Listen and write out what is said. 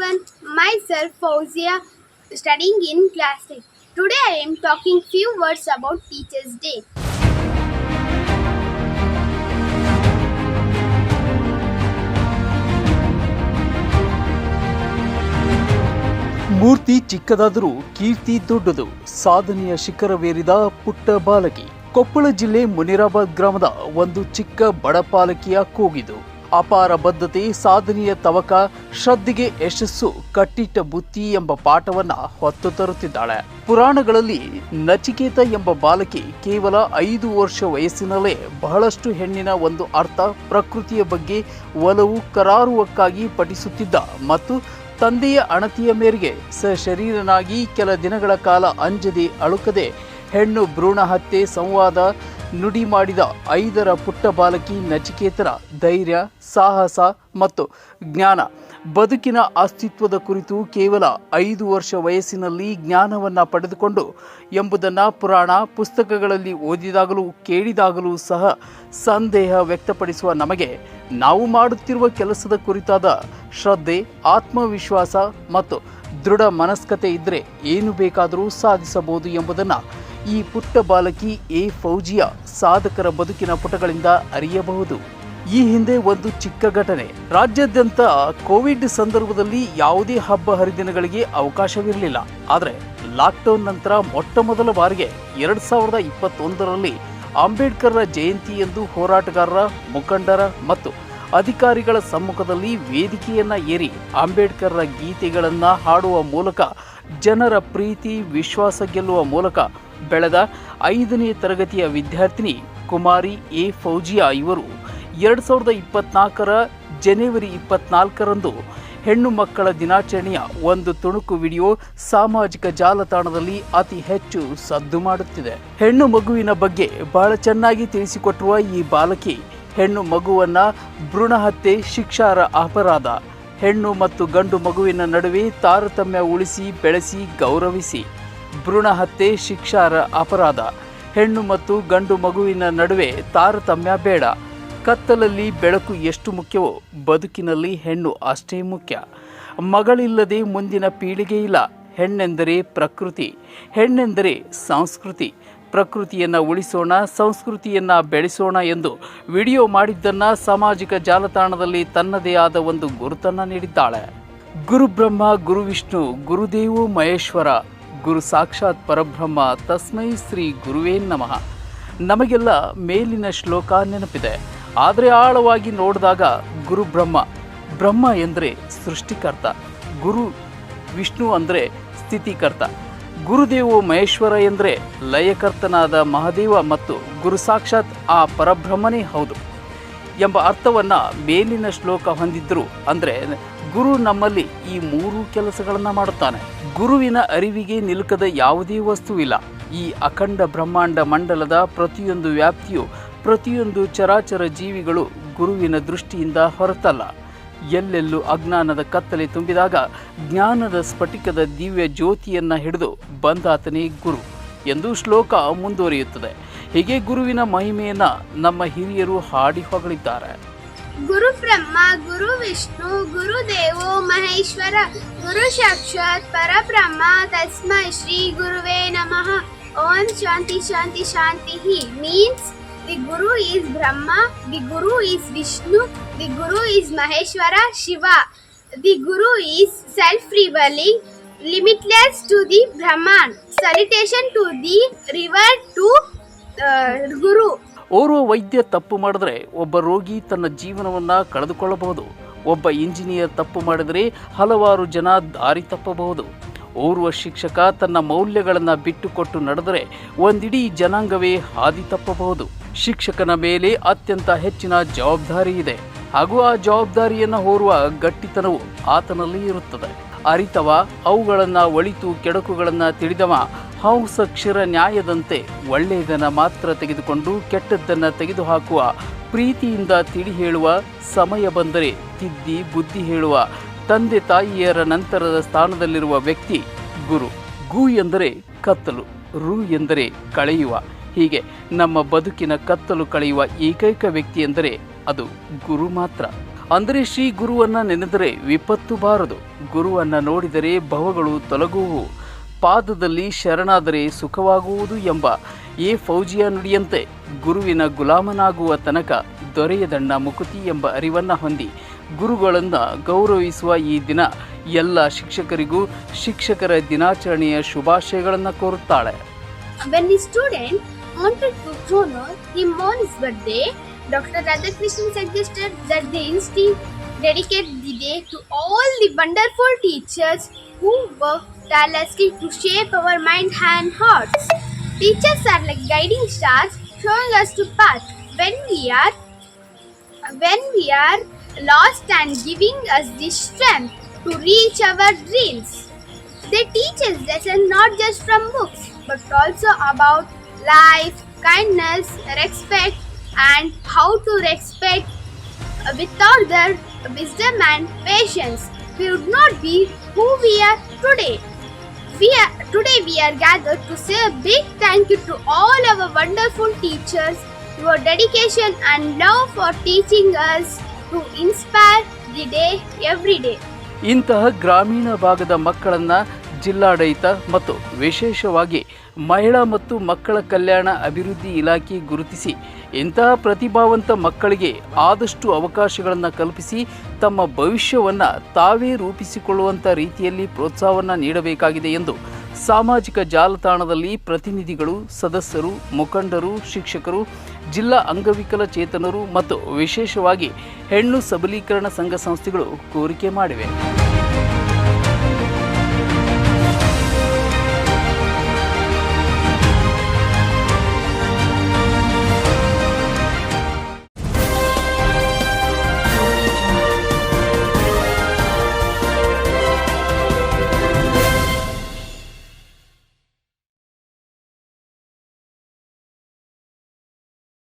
everyone, myself Fauzia, studying in class 8. Today I am talking few words about Teachers' Day. ಮೂರ್ತಿ ಚಿಕ್ಕದಾದರೂ ಕೀರ್ತಿ ದೊಡ್ಡದು. ಸಾಧನೆಯ ಶಿಖರವೇರಿದ ಪುಟ್ಟ ಬಾಲಕಿ. ಕೊಪ್ಪಳ ಜಿಲ್ಲೆ ಮುನಿರಾಬಾದ್ ಗ್ರಾಮದ ಒಂದು ಚಿಕ್ಕ ಬಡ ಪಾಲಕಿಯ ಕೂಗಿದು. ಅಪಾರ ಬದ್ಧತೆ, ಸಾಧನೆಯ ತವಕ, ಶ್ರದ್ಧೆಗೆ ಯಶಸ್ಸು, ಕಟ್ಟಿಟ್ಟ ಬುತ್ತಿ ಎಂಬ ಪಾಠವನ್ನ ಹೊತ್ತು ತರುತ್ತಿದ್ದಾಳೆ. ಪುರಾಣಗಳಲ್ಲಿ ನಚಿಕೇತ ಎಂಬ ಬಾಲಕಿ ಕೇವಲ 5 ವರ್ಷ ವಯಸ್ಸಿನಲ್ಲೇ ಬಹಳಷ್ಟು ಹೆಣ್ಣಿನ ಒಂದು ಅರ್ಥ, ಪ್ರಕೃತಿಯ ಬಗ್ಗೆ ಒಲವು, ಕರಾರುವಕ್ಕಾಗಿ ಪಠಿಸುತ್ತಿದ್ದ ಮತ್ತು ತಂದೆಯ ಅಣತಿಯ ಮೇರೆಗೆ ಸಶರೀರನಾಗಿ ಕೆಲ ದಿನಗಳ ಕಾಲ ಅಂಜದೆ ಅಳುಕದೆ ಹೆಣ್ಣು ಭ್ರೂಣ ಹತ್ಯೆ ಸಂವಾದ ನುಡಿ ಮಾಡಿದ 5ರ ಪುಟ್ಟ ಬಾಲಕಿ ನಚಿಕೇತರ ಧೈರ್ಯ, ಸಾಹಸ ಮತ್ತು ಜ್ಞಾನ, ಬದುಕಿನ ಅಸ್ತಿತ್ವದ ಕುರಿತು ಕೇವಲ 5 ವರ್ಷ ವಯಸ್ಸಿನಲ್ಲಿ ಜ್ಞಾನವನ್ನು ಪಡೆದುಕೊಂಡು ಎಂಬುದನ್ನು ಪುರಾಣ ಪುಸ್ತಕಗಳಲ್ಲಿ ಓದಿದಾಗಲೂ ಕೇಳಿದಾಗಲೂ ಸಹ ಸಂದೇಹ ವ್ಯಕ್ತಪಡಿಸುವ ನಮಗೆ ನಾವು ಮಾಡುತ್ತಿರುವ ಕೆಲಸದ ಕುರಿತಾದ ಶ್ರದ್ಧೆ, ಆತ್ಮವಿಶ್ವಾಸ ಮತ್ತು ದೃಢ ಮನಸ್ಕತೆ ಇದ್ದರೆ ಏನು ಬೇಕಾದರೂ ಸಾಧಿಸಬಹುದು ಎಂಬುದನ್ನು ಈ ಪುಟ್ಟ ಬಾಲಕಿ ಫೌಜಿಯಾ ಸಾಧಕರ ಬದುಕಿನ ಪುಟಗಳಿಂದ ಅರಿಯಬಹುದು. ಈ ಹಿಂದೆ ಒಂದು ಚಿಕ್ಕ ಘಟನೆ. ರಾಜ್ಯಾದ್ಯಂತ ಕೋವಿಡ್ ಸಂದರ್ಭದಲ್ಲಿ ಯಾವುದೇ ಹಬ್ಬ ಹರಿದಿನಗಳಿಗೆ ಅವಕಾಶವಿರಲಿಲ್ಲ. ಆದರೆ ಲಾಕ್ಡೌನ್ ನಂತರ ಮೊಟ್ಟ ಮೊದಲ ಬಾರಿಗೆ 2021ರಲ್ಲಿ ಅಂಬೇಡ್ಕರ್ರ ಜಯಂತಿ ಎಂದು ಹೋರಾಟಗಾರರ, ಮುಖಂಡರ ಮತ್ತು ಅಧಿಕಾರಿಗಳ ಸಮ್ಮುಖದಲ್ಲಿ ವೇದಿಕೆಯನ್ನ ಏರಿ ಅಂಬೇಡ್ಕರ್ರ ಗೀತೆಗಳನ್ನು ಹಾಡುವ ಮೂಲಕ ಜನರ ಪ್ರೀತಿ ವಿಶ್ವಾಸ ಗೆಲ್ಲುವ ಮೂಲಕ ಬೆಳೆದ 5ನೇ ತರಗತಿಯ ವಿದ್ಯಾರ್ಥಿನಿ ಕುಮಾರಿ ಫೌಜಿಯಾ ಇವರು 2024ರ ಜನವರಿ 24ರಂದು ಹೆಣ್ಣು ಮಕ್ಕಳ ದಿನಾಚರಣೆಯ ಒಂದು ತುಣುಕು ವಿಡಿಯೋ ಸಾಮಾಜಿಕ ಜಾಲತಾಣದಲ್ಲಿ ಅತಿ ಹೆಚ್ಚು ಸದ್ದು ಮಾಡುತ್ತಿದೆ. ಹೆಣ್ಣು ಮಗುವಿನ ಬಗ್ಗೆ ಬಹಳ ಚೆನ್ನಾಗಿ ತಿಳಿಸಿಕೊಟ್ಟಿರುವ ಈ ಬಾಲಕಿ ಹೆಣ್ಣು ಮಗುವನ್ನ ಭ್ರೂಣ ಹತ್ಯೆ ಶಿಕ್ಷಾರ್ಹ ಅಪರಾಧ, ಹೆಣ್ಣು ಮತ್ತು ಗಂಡು ಮಗುವಿನ ನಡುವೆ ತಾರತಮ್ಯ ಉಳಿಸಿ ಬೆಳೆಸಿ ಗೌರವಿಸಿ, ಭ್ರೂಣ ಹತ್ಯೆ ಶಿಕ್ಷಾರ್ಹ ಅಪರಾಧ, ಹೆಣ್ಣು ಮತ್ತು ಗಂಡು ಮಗುವಿನ ನಡುವೆ ತಾರತಮ್ಯ ಬೇಡ, ಕತ್ತಲಲ್ಲಿ ಬೆಳಕು ಎಷ್ಟು ಮುಖ್ಯವೋ ಬದುಕಿನಲ್ಲಿ ಹೆಣ್ಣು ಅಷ್ಟೇ ಮುಖ್ಯ, ಮಗಳಿಲ್ಲದೆ ಮುಂದಿನ ಪೀಳಿಗೆ ಇಲ್ಲ, ಹೆಣ್ಣೆಂದರೆ ಪ್ರಕೃತಿ, ಹೆಣ್ಣೆಂದರೆ ಸಂಸ್ಕೃತಿ, ಪ್ರಕೃತಿಯನ್ನು ಉಳಿಸೋಣ, ಸಂಸ್ಕೃತಿಯನ್ನು ಬೆಳೆಸೋಣ ಎಂದು ವಿಡಿಯೋ ಮಾಡಿದ್ದನ್ನು ಸಾಮಾಜಿಕ ಜಾಲತಾಣದಲ್ಲಿ ತನ್ನದೇ ಆದ ಒಂದು ಗುರುತನ್ನು ನೀಡಿದ್ದಾಳೆ. ಗುರು ಬ್ರಹ್ಮ, ಗುರು ವಿಷ್ಣು, ಗುರುದೇವೋ ಮಹೇಶ್ವರ, ಗುರು ಸಾಕ್ಷಾತ್ ಪರಬ್ರಹ್ಮ, ತಸ್ಮೈ ಶ್ರೀ ಗುರುವೇ ನಮಃ. ನಮಗೆಲ್ಲ ಮೇಲಿನ ಶ್ಲೋಕ ನೆನಪಿದೆ, ಆದರೆ ಆಳವಾಗಿ ನೋಡಿದಾಗ ಗುರು ಬ್ರಹ್ಮ, ಬ್ರಹ್ಮ ಎಂದರೆ ಸೃಷ್ಟಿಕರ್ತ, ಗುರು ವಿಷ್ಣು ಅಂದರೆ ಸ್ಥಿತಿಕರ್ತ, ಗುರುದೇವೋ ಮಹೇಶ್ವರ ಎಂದರೆ ಲಯಕರ್ತನಾದ ಮಹಾದೇವ ಮತ್ತು ಗುರು ಸಾಕ್ಷಾತ್ ಆ ಪರಬ್ರಹ್ಮನೇ ಹೌದು ಎಂಬ ಅರ್ಥವನ್ನು ಮೇಲಿನ ಶ್ಲೋಕ ಹೊಂದಿದ್ದರು. ಅಂದರೆ ಗುರು ನಮ್ಮಲ್ಲಿ ಈ 3 ಕೆಲಸಗಳನ್ನು ಮಾಡುತ್ತಾನೆ. ಗುರುವಿನ ಅರಿವಿಗೆ ನಿಲುಕದ ಯಾವುದೇ ವಸ್ತುವಿಲ್ಲ. ಈ ಅಖಂಡ ಬ್ರಹ್ಮಾಂಡ ಮಂಡಲದ ಪ್ರತಿಯೊಂದು ವ್ಯಾಪ್ತಿಯು, ಪ್ರತಿಯೊಂದು ಚರಾಚರ ಜೀವಿಗಳು ಗುರುವಿನ ದೃಷ್ಟಿಯಿಂದ ಹೊರತಲ್ಲ. ಎಲ್ಲೆಲ್ಲೂ ಅಜ್ಞಾನದ ಕತ್ತಲೆ ತುಂಬಿದಾಗ ಜ್ಞಾನದ ಸ್ಫಟಿಕದ ದಿವ್ಯ ಜ್ಯೋತಿಯನ್ನು ಹಿಡಿದು ಬಂದಾತನೇ ಗುರು ಎಂದು ಶ್ಲೋಕ ಮುಂದುವರಿಯುತ್ತದೆ. ಹೀಗೆ ಗುರುವಿನ ಮಹಿಮೆಯನ್ನು ನಮ್ಮ ಹಿರಿಯರು ಹಾಡಿ ಹೊಗಳಿದ್ದಾರೆ. ಗುರು ಬ್ರಹ್ಮ, ಗುರು ವಿಷ್ಣು, ಗುರುದೇವೋ ಮಹೇಶ್ವರ, ಗುರು ಸಾಕ್ಷಾತ್ ಪರಬ್ರಹ್ಮ, ತಸ್ಮೈ ಶ್ರೀ ಗುರುವೇ ನಮಃ. ಓಂ ಶಾಂತಿ ಶಾಂತಿ ಶಾಂತಿ means the Guru is Brahma, the Guru is Vishnu, the Guru is Maheshwara, Shiva. The Guru is self-revealing, limitless to the Brahman. Salutation to the river to Guru. ಓರ್ವ ವೈದ್ಯ ತಪ್ಪು ಮಾಡಿದ್ರೆ ಒಬ್ಬ ರೋಗಿ ತನ್ನ ಜೀವನವನ್ನು ಕಳೆದುಕೊಳ್ಳಬಹುದು. ಒಬ್ಬ ಇಂಜಿನಿಯರ್ ತಪ್ಪು ಮಾಡಿದರೆ ಹಲವಾರು ಜನ ದಾರಿ ತಪ್ಪಬಹುದು. ಓರ್ವ ಶಿಕ್ಷಕ ತನ್ನ ಮೌಲ್ಯಗಳನ್ನು ಬಿಟ್ಟುಕೊಟ್ಟು ನಡೆದರೆ ಒಂದಿಡೀ ಜನಾಂಗವೇ ಹಾದಿ ತಪ್ಪಬಹುದು. ಶಿಕ್ಷಕನ ಮೇಲೆ ಅತ್ಯಂತ ಹೆಚ್ಚಿನ ಜವಾಬ್ದಾರಿ ಇದೆ ಹಾಗೂ ಆ ಜವಾಬ್ದಾರಿಯನ್ನು ಹೊರುವ ಗಟ್ಟಿತನವು ಆತನಲ್ಲಿ ಇರುತ್ತದೆ. ಅರಿತವ ಅವುಗಳನ್ನು ಒಳಿತು ಕೆಡಕುಗಳನ್ನು ತಿಳಿದವ ಹಂಸಕ್ಷರ ನ್ಯಾಯದಂತೆ ಒಳ್ಳೆಯದನ್ನು ಮಾತ್ರ ತೆಗೆದುಕೊಂಡು ಕೆಟ್ಟದ್ದನ್ನು ತೆಗೆದುಹಾಕುವ, ಪ್ರೀತಿಯಿಂದ ತಿಳಿ ಹೇಳುವ, ಸಮಯ ಬಂದರೆ ತಿದ್ದಿ ಬುದ್ಧಿ ಹೇಳುವ ತಂದೆ ತಾಯಿಯರ ನಂತರದ ಸ್ಥಾನದಲ್ಲಿರುವ ವ್ಯಕ್ತಿ ಗುರು. ಗು ಎಂದರೆ ಕತ್ತಲು, ರು ಎಂದರೆ ಕಳೆಯುವ. ಹೀಗೆ ನಮ್ಮ ಬದುಕಿನ ಕತ್ತಲು ಕಳೆಯುವ ಏಕೈಕ ವ್ಯಕ್ತಿ ಎಂದರೆ ಅದು ಗುರು ಮಾತ್ರ. ಅಂದರೆ ಶ್ರೀ ಗುರುವನ್ನ ನೆನೆದರೆ ವಿಪತ್ತು ಬಾರದು, ಗುರುವನ್ನ ನೋಡಿದರೆ ಭವಗಳು ತೊಲಗುವು, ಪಾದದಲ್ಲಿ ಶರಣಾದರೆ ಸುಖವಾಗುವುದು ಎಂಬ ಎ ಫೌಜಿಯ ನುಡಿಯಂತೆ ಗುರುವಿನ ಗುಲಾಮನಾಗುವ ತನಕ ದೊರೆಯದಣ್ಣ ಮುಕುತಿ ಎಂಬ ಅರಿವನ್ನ ಹೊಂದಿ ಗುರುಗಳನ್ನು ಗೌರವಿಸುವ ಈ ದಿನ ಎಲ್ಲ ಶಿಕ್ಷಕರಿಗೂ ಶಿಕ್ಷಕರ ದಿನಾಚರಣೆಯ ಶುಭಾಶಯಗಳನ್ನು ಕೋರುತ್ತಾಳೆ. When the student wanted to honor him on his birthday, Dr. Radhakrishnan suggested that they instead dedicate the day to all the wonderful teachers who work tirelessly to shape our mind and hearts. Teachers are like guiding stars, showing us the path when we are lost and giving us the strength to reach our dreams. They teach us lessons not just from books, but also about life, kindness, respect, and how to respect. Without their wisdom and patience, we would not be who we are today. Today we are gathered to say a big thank you to all our wonderful teachers. Your dedication and love for teaching us to inspire the day every day. ಇಂತಹ ಗ್ರಾಮೀಣ ಭಾಗದ ಮಕ್ಕಳನ್ನು ಜಿಲ್ಲಾಡಳಿತ ಮತ್ತು ವಿಶೇಷವಾಗಿ ಮಹಿಳಾ ಮತ್ತು ಮಕ್ಕಳ ಕಲ್ಯಾಣ ಅಭಿವೃದ್ಧಿ ಇಲಾಖೆ ಗುರುತಿಸಿ ಇಂತಹ ಪ್ರತಿಭಾವಂತ ಮಕ್ಕಳಿಗೆ ಆದಷ್ಟು ಅವಕಾಶಗಳನ್ನು ಕಲ್ಪಿಸಿ ತಮ್ಮ ಭವಿಷ್ಯವನ್ನು ತಾವೇ ರೂಪಿಸಿಕೊಳ್ಳುವಂಥ ರೀತಿಯಲ್ಲಿ ಪ್ರೋತ್ಸಾಹವನ್ನು ನೀಡಬೇಕಾಗಿದೆ ಎಂದು ಸಾಮಾಜಿಕ ಜಾಲತಾಣದಲ್ಲಿ ಪ್ರತಿನಿಧಿಗಳು, ಸದಸ್ಯರು, ಮುಖಂಡರು, ಶಿಕ್ಷಕರು, ಜಿಲ್ಲಾ ಅಂಗವಿಕಲಚೇತನರು ಮತ್ತು ವಿಶೇಷವಾಗಿ ಹೆಣ್ಣು ಸಬಲೀಕರಣ ಸಂಘ ಸಂಸ್ಥೆಗಳು ಕೋರಿಕೆ ಮಾಡಿವೆ.